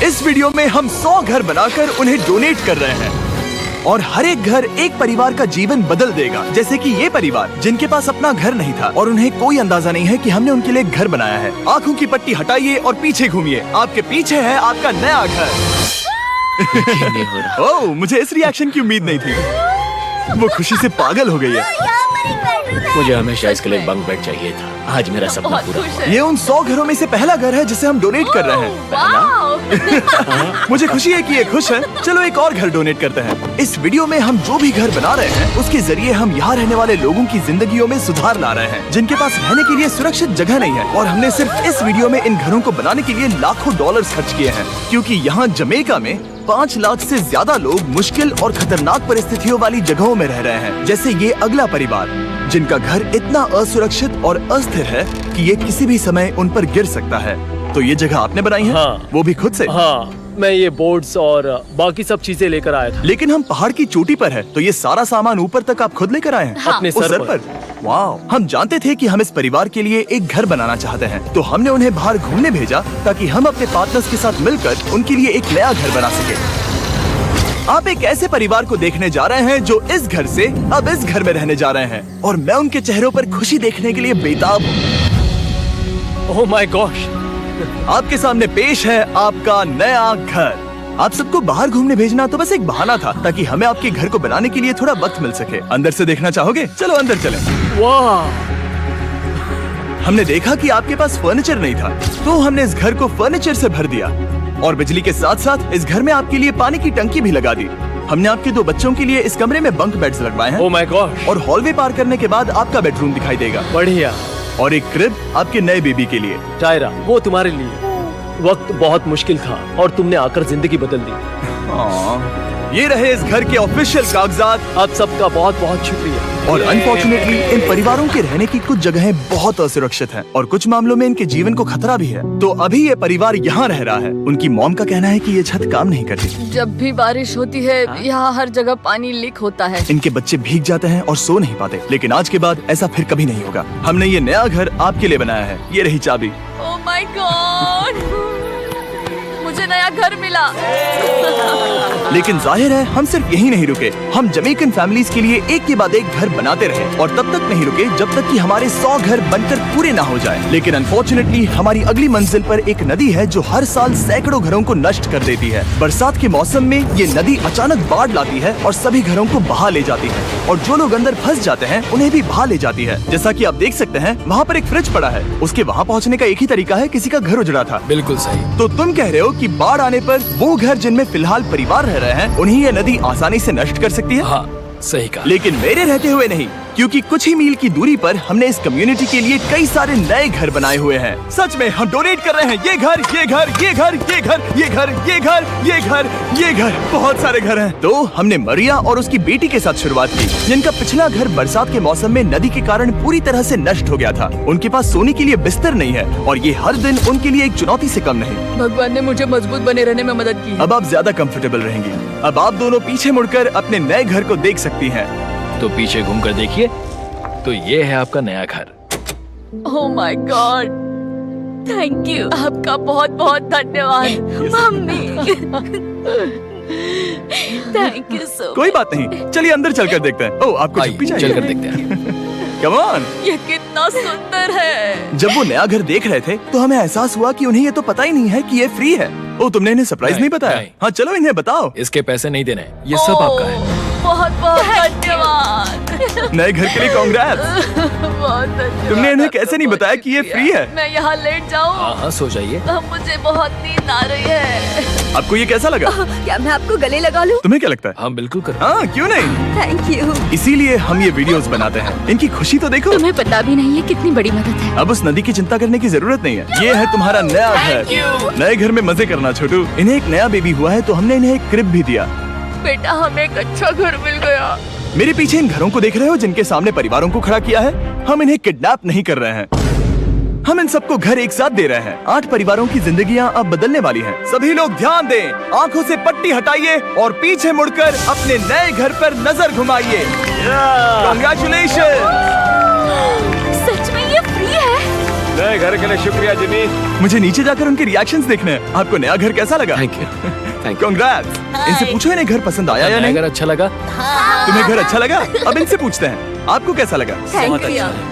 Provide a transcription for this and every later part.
इस वीडियो में हम 100 घर बनाकर उन्हें डोनेट कर रहे हैं और हर एक घर एक परिवार का जीवन बदल देगा। जैसे कि ये परिवार जिनके पास अपना घर नहीं था और उन्हें कोई अंदाजा नहीं है कि हमने उनके लिए घर बनाया है। आंखों की पट्टी हटाइए और पीछे घूमिए। आपके पीछे है आपका नया घर। ओह, मुझे इस रिएक्शन की उम्मीद नहीं थी। वो खुशी से पागल हो गई है। मुझे हमेशा इसके लिए बंक बेड चाहिए था। आज मेरा सपना पूरा हुआ। ये उन 100 घरों में से पहला घर है जिसे हम डोनेट कर रहे हैं। मुझे खुशी है कि ये खुश हैं। चलो एक और घर डोनेट करते हैं। इस वीडियो में हम जो भी घर बना रहे हैं उसके जरिए हम यहाँ रहने वाले लोगों की जिंदगियों में सुधार ला रहे हैं जिनके पास रहने के लिए सुरक्षित जगह नहीं है। और हमने सिर्फ इस वीडियो में इन घरों को बनाने के लिए लाखों डॉलर खर्च किए हैं, क्योंकि यहाँ जमैका में 5 लाख से ज्यादा लोग मुश्किल और खतरनाक परिस्थितियों वाली जगहों में रह रहे हैं। जैसे ये अगला परिवार जिनका घर इतना असुरक्षित और अस्थिर है कि ये किसी भी समय उन पर गिर सकता है। तो ये जगह आपने बनाई है? हाँ। वो भी खुद से? हाँ, मैं ये बोर्ड्स और बाकी सब चीजें लेकर आया था। लेकिन हम पहाड़ की चोटी पर है, तो ये सारा सामान ऊपर तक आप खुद लेकर आए हैं? हाँ। अपने सर पर। वाह! हम जानते थे कि हम इस परिवार के लिए एक घर बनाना चाहते हैं, तो हमने उन्हें बाहर घूमने भेजा ताकि हम अपने पार्टनर्स के साथ मिलकर उनके लिए एक नया घर बना सके। आप एक ऐसे परिवार को देखने जा रहे हैं जो इस घर से अब इस घर में रहने जा रहे हैं, और मैं उनके चेहरों पर खुशी देखने के लिए बेताब हूँ। Oh my gosh! आपके सामने पेश है आपका नया घर। आप सबको बाहर घूमने भेजना तो बस एक बहाना था ताकि हमें आपके घर को बनाने के लिए थोड़ा वक्त मिल सके। अंदर से देखना चाहोगे? चलो अंदर चलें। वाह! हमने देखा कि आपके पास फर्नीचर नहीं था, तो हमने इस घर को फर्नीचर से भर दिया और बिजली के साथ साथ इस घर में आपके लिए पानी की टंकी भी लगा दी। हमने आपके 2 बच्चों के लिए इस कमरे में बंक बेड्स लगवाए हैं। Oh my gosh! और हॉलवे पार करने के बाद आपका बेडरूम दिखाई देगा। बढ़िया। और एक क्रिब आपके नए बेबी के लिए। टायरा, वो तुम्हारे लिए। वक्त बहुत मुश्किल था और तुमने आकर जिंदगी बदल दी। ये रहे इस घर के ऑफिशियल कागजात। आप सबका बहुत बहुत शुक्रिया। और अनफॉर्चुनेटली इन परिवारों के रहने की कुछ जगहें बहुत असुरक्षित हैं और कुछ मामलों में इनके जीवन को खतरा भी है। तो अभी ये परिवार यहाँ रह रहा है। उनकी मॉम का कहना है कि ये छत काम नहीं करती। जब भी बारिश होती है यहाँ हर जगह पानी लीक होता है। इनके बच्चे भीग जाते हैं और सो नहीं पाते। लेकिन आज के बाद ऐसा फिर कभी नहीं होगा। हमने ये नया घर आपके लिए बनाया है। ये रही चाबी। Oh my God! मुझे नया घर मिला। लेकिन जाहिर है हम सिर्फ यही नहीं रुके। हम जमैकन फैमिलीज के लिए एक के बाद एक घर बनाते रहे और तब तक नहीं रुके जब तक कि हमारे 100 घर बनकर पूरे ना हो जाए। लेकिन अनफॉर्चुनेटली हमारी अगली मंजिल पर एक नदी है जो हर साल सैकड़ों घरों को नष्ट कर देती है। बरसात के मौसम में ये नदी अचानक बाढ़ लाती है और सभी घरों को बहा ले जाती है, और जो लोग अंदर फंस जाते हैं उन्हें भी बहा ले जाती है। जैसा कि आप देख सकते हैं वहाँ पर एक फ्रिज पड़ा है। उसके वहाँ पहुँचने का एक ही तरीका है, किसी का घर उजड़ा था। बिल्कुल सही। तो तुम कह रहे हो कि बाढ़ आने पर वो घर जिनमें फिलहाल परिवार रह रहे हैं उन्हें ये नदी आसानी से नष्ट कर सकती है? हाँ, सही कहा। लेकिन मेरे रहते हुए नहीं, क्योंकि कुछ ही मील की दूरी पर हमने इस कम्युनिटी के लिए कई सारे नए घर बनाए हुए हैं। सच में हम डोनेट कर रहे हैं। ये घर, ये घर, ये घर, ये घर, ये घर, ये घर, ये घर, ये घर, बहुत सारे घर हैं। तो हमने मरिया और उसकी बेटी के साथ शुरुआत की, जिनका पिछला घर बरसात के मौसम में नदी के कारण पूरी तरह से नष्ट हो गया था। उनके पास सोने के लिए बिस्तर नहीं है और ये हर दिन उनके लिए एक चुनौती से कम नहीं। भगवान ने मुझे मजबूत बने रहने में मदद की। अब आप ज्यादा कंफर्टेबल रहेंगी। अब आप दोनों पीछे मुड़कर अपने नए घर को देख सकती हैं। तो पीछे घूमकर देखिए, तो ये है आपका नया घर। Oh my God! Thank you. आपका बहुत बहुत धन्यवाद मम्मी। Thank you so. कोई बात नहीं, चलिए अंदर चलकर देखते हैं। ओह, आपको चुप्पी चाहिए? चलकर देखते हैं। Come on. ये कितना सुंदर है। जब वो नया घर देख रहे थे तो हमें एहसास हुआ कि उन्हें ये तो पता ही नहीं है कि ये फ्री है। ओ, तुमने इन्हें सरप्राइज नहीं बताया? नहीं। हाँ, चलो इन्हें बताओ। इसके पैसे नहीं देने, ये सब आपका है। बहुत बहुत धन्यवाद। नए घर के लिए कांग्रेट्स। बहुत धन्यवाद। तुमने इन्हें कैसे नहीं बताया कि ये फ्री है? मैं यहाँ लेट जाऊँ? हाँ हाँ, सो जाइए। मुझे बहुत नींद आ रही है। आपको ये कैसा लगा? क्या मैं आपको गले लगा लूं? तुम्हें क्या लगता है? हाँ बिल्कुल कर। हाँ, क्यों नहीं? Thank you. इसीलिए हम ये वीडियोस बनाते हैं। इनकी खुशी तो देखो। तुम्हें पता भी नहीं है कितनी बड़ी मदद है। अब उस नदी की चिंता करने की जरूरत नहीं है। ये है तुम्हारा नया घर। नए घर में मजे करना छोटू। इन्हें एक नया बेबी हुआ है तो हमने इन्हें एक क्रिब भी दिया। बेटा, हमें एक अच्छा घर मिल गया। मेरे पीछे इन घरों को देख रहे हो जिनके सामने परिवारों को खड़ा किया है? हम इन्हें किडनैप नहीं कर रहे हैं। हम इन सबको घर एक साथ दे रहे हैं। 8 परिवारों की जिंदगियां अब बदलने वाली हैं। सभी लोग ध्यान दें, आंखों से पट्टी हटाइए और पीछे मुड़कर अपने नए घर पर नजर घुमाइए। Congratulations! सच में ये फ्री है? नए घर के लिए शुक्रिया जिमी। मुझे नीचे जाकर उनके रिएक्शंस देखने हैं। आपको नया घर कैसा लगा? Thank you. कांग्रेट्स। इनसे पूछो इन्हें घर पसंद आया या नहीं? अगर अच्छा लगा। तुम्हें घर अच्छा लगा? अब इनसे पूछते हैं आपको कैसा लगा? Thank you.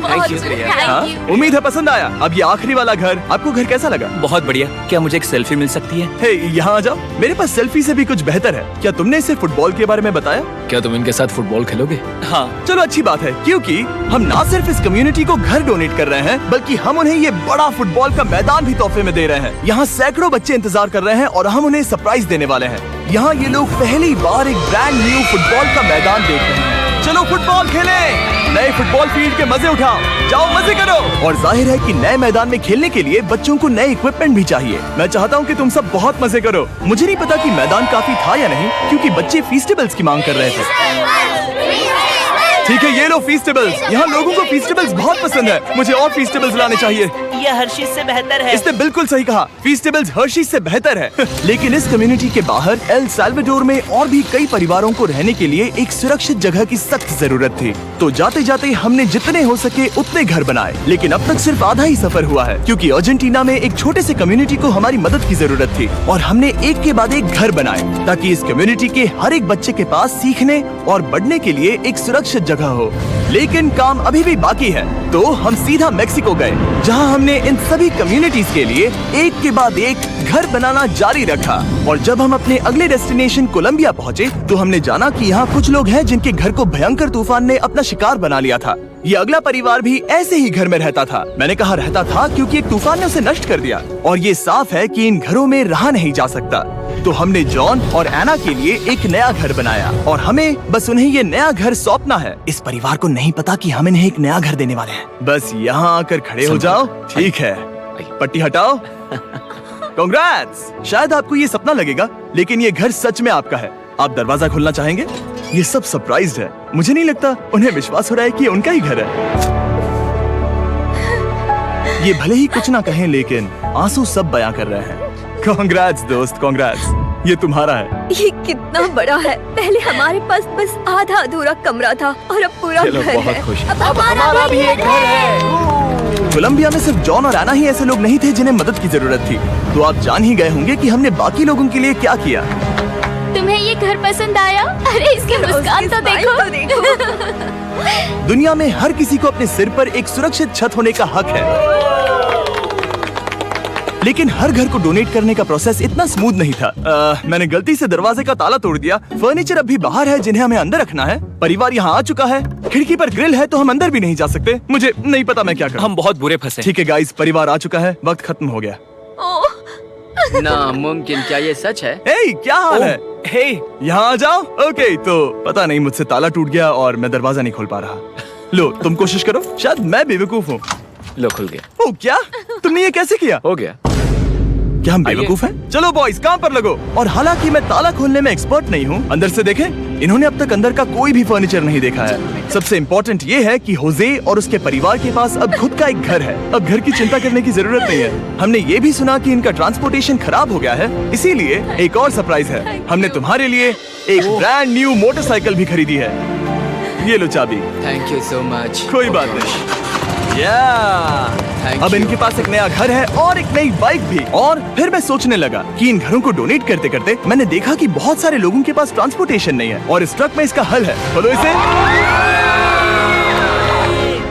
Thank you. हाँ? उम्मीद है पसंद आया। अब ये आखिरी वाला घर, आपको घर कैसा लगा? बहुत बढ़िया। क्या मुझे एक सेल्फी मिल सकती है? हे, यहाँ आ जाओ। मेरे पास सेल्फी से भी कुछ बेहतर है। क्या तुमने इसे फुटबॉल के बारे में बताया? क्या तुम इनके साथ फुटबॉल खेलोगे? हाँ। चलो अच्छी बात है, क्योंकि हम ना सिर्फ इस कम्युनिटी को घर डोनेट कर रहे हैं, बल्कि हम उन्हें ये बड़ा फुटबॉल का मैदान भी तोहफे में दे रहे हैं। यहाँ सैकड़ों बच्चे इंतजार कर रहे हैं और हम उन्हें सरप्राइज देने वाले हैं। यहाँ ये लोग पहली बार एक ब्रांड न्यू फुटबॉल का मैदान देख रहे हैं। चलो फुटबॉल खेलें, नए फुटबॉल फील्ड के मजे उठाओ, जाओ मजे करो। और जाहिर है कि नए मैदान में खेलने के लिए बच्चों को नए इक्विपमेंट भी चाहिए। मैं चाहता हूँ कि तुम सब बहुत मजे करो। मुझे नहीं पता कि मैदान काफी था या नहीं, क्योंकि बच्चे फीस्टेबल्स की मांग कर रहे थे। ठीक है, ये लो फीस्टेबल्स। यहाँ लोगों को फीस्टेबल्स बहुत पसंद है। मुझे और फीस्टेबल्स लाने चाहिए। ये हर्शीज से बेहतर है। इसने बिल्कुल सही कहा, फीस्टेबल्स हर्शीज से बेहतर है। लेकिन इस कम्युनिटी के बाहर एल साल्वाडोर में और भी कई परिवारों को रहने के लिए एक सुरक्षित जगह की सख्त जरूरत थी। तो जाते जाते हमने जितने हो सके उतने घर बनाए, लेकिन अब तक सिर्फ आधा ही सफर हुआ है, क्योंकि अर्जेंटीना में एक छोटे से कम्युनिटी को हमारी मदद की जरूरत थी और हमने एक के बाद एक घर बनाए ताकि इस कम्युनिटी के हर एक बच्चे के पास सीखने और बढ़ने के लिए एक सुरक्षित जगह हो। लेकिन काम अभी भी बाकी है, तो हम सीधा मेक्सिको गए, जहां हमने इन सभी कम्युनिटीज के लिए एक के बाद एक घर बनाना जारी रखा। और जब हम अपने अगले डेस्टिनेशन कोलंबिया पहुंचे, तो हमने जाना कि यहाँ कुछ लोग हैं जिनके घर को भयंकर तूफान ने अपना शिकार बना लिया था। ये अगला परिवार भी ऐसे ही घर में रहता था। मैंने कहा रहता था क्योंकि एक तूफान ने उसे नष्ट कर दिया और ये साफ है कि इन घरों में रहा नहीं जा सकता। तो हमने जॉन और एना के लिए एक नया घर बनाया और हमें बस उन्हें ये नया घर सौंपना है। इस परिवार को नहीं पता कि हम इन्हें एक नया घर देने वाले हैं। बस यहाँ आकर खड़े हो जाओ। ठीक है, पट्टी हटाओ। कांग्रेट्स। शायद आपको ये सपना लगेगा, लेकिन ये घर सच में आपका है। आप दरवाजा खोलना चाहेंगे? ये सब सरप्राइज्ड है। मुझे नहीं लगता उन्हें विश्वास हो रहा है कि ये उनका ही घर है। ये भले ही कुछ ना कहें, लेकिन आंसू सब बयां कर रहे हैं। कांग्रेट्स दोस्त, कांग्रेट्स। ये तुम्हारा है। ये कितना बड़ा है। पहले हमारे पास बस आधा अधूरा कमरा था और अब पूरा घर है। बहुत खुश। अब हमारा भी एक घर है। कोलंबिया में सिर्फ जॉन और एना ही ऐसे लोग नहीं थे जिन्हें मदद की जरूरत थी। तो आप जान ही गए होंगे कि हमने बाकी लोगों के लिए क्या किया। तुम्हें ये घर पसंद आया? अरे इसकी मुस्कान तो देखो। दुनिया में हर किसी को अपने सिर पर एक सुरक्षित छत होने का हक है, लेकिन हर घर को डोनेट करने का प्रोसेस इतना स्मूथ नहीं था। मैंने गलती से दरवाजे का ताला तोड़ दिया। फर्नीचर अब भी बाहर है जिन्हें हमें अंदर रखना है। परिवार यहाँ आ चुका है। खिड़की पर ग्रिल है तो हम अंदर भी नहीं जा सकते। मुझे नहीं पता मैं क्या करूं। हम बहुत बुरे फंसे। ठीक है गाइस, परिवार आ चुका है। वक्त खत्म हो गया। नामुमकिन। क्या ये सच है? हे, क्या हाल है? हे, यहाँ आ जाओ। ओके, तो पता नहीं मुझसे ताला टूट गया और मैं दरवाजा नहीं खोल पा रहा। लो तुम कोशिश करो, शायद मैं बेवकूफ हूँ। लो खुल गया। ओ क्या? तुमने ये कैसे किया? हो गया। क्या हम बेवकूफ हैं? चलो बॉयज काम पर लगो। और हालांकि मैं ताला खोलने में एक्सपर्ट नहीं हूँ, अंदर से देखें। इन्होंने अब तक अंदर का कोई भी फर्नीचर नहीं देखा है। सबसे इम्पोर्टेंट ये है कि होजे और उसके परिवार के पास अब खुद का एक घर है। अब घर की चिंता करने की जरूरत नहीं है। हमने ये भी सुना कि इनका ट्रांसपोर्टेशन खराब हो गया है, इसीलिए एक और सरप्राइज है। हमने तुम्हारे लिए एक ब्रांड न्यू मोटरसाइकिल भी खरीदी है। ये लो चाबी। Thank you so much. कोई बात नहीं। थैंक अब यू। इनके पास एक नया घर है और एक नई बाइक भी। और फिर मैं सोचने लगा कि इन घरों को डोनेट करते करते मैंने देखा कि बहुत सारे लोगों के पास ट्रांसपोर्टेशन नहीं है और इस ट्रक में इसका हल है। बोलो इसे।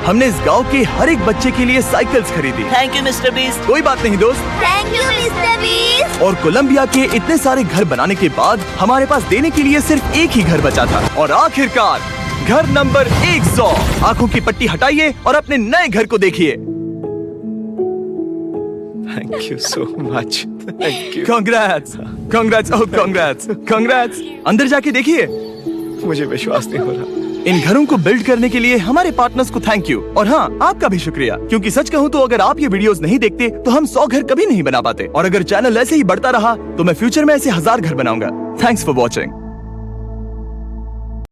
हमने इस गांव के हर एक बच्चे के लिए साइकिल्स खरीदी। Thank you mister beast. कोई बात नहीं दोस्त। Thank you mister beast. और कोलंबिया के इतने सारे घर बनाने के बाद हमारे पास देने के लिए सिर्फ एक ही घर बचा था। और आखिरकार घर नंबर 100। आंखों की पट्टी हटाइए और अपने नए घर को देखिए। Thank you so much. Thank you. Congrats, congrats, oh congrats, congrats. अंदर जाके देखिए। मुझे विश्वास नहीं हो रहा। इन घरों को बिल्ड करने के लिए हमारे पार्टनर्स को थैंक यू। और हाँ, आपका भी शुक्रिया, क्योंकि सच कहूँ तो अगर आप ये वीडियोस नहीं देखते तो हम 100 घर कभी नहीं बना पाते। और अगर चैनल ऐसे ही बढ़ता रहा तो मैं फ्यूचर में ऐसे 1000 घर बनाऊंगा। Thanks for watching.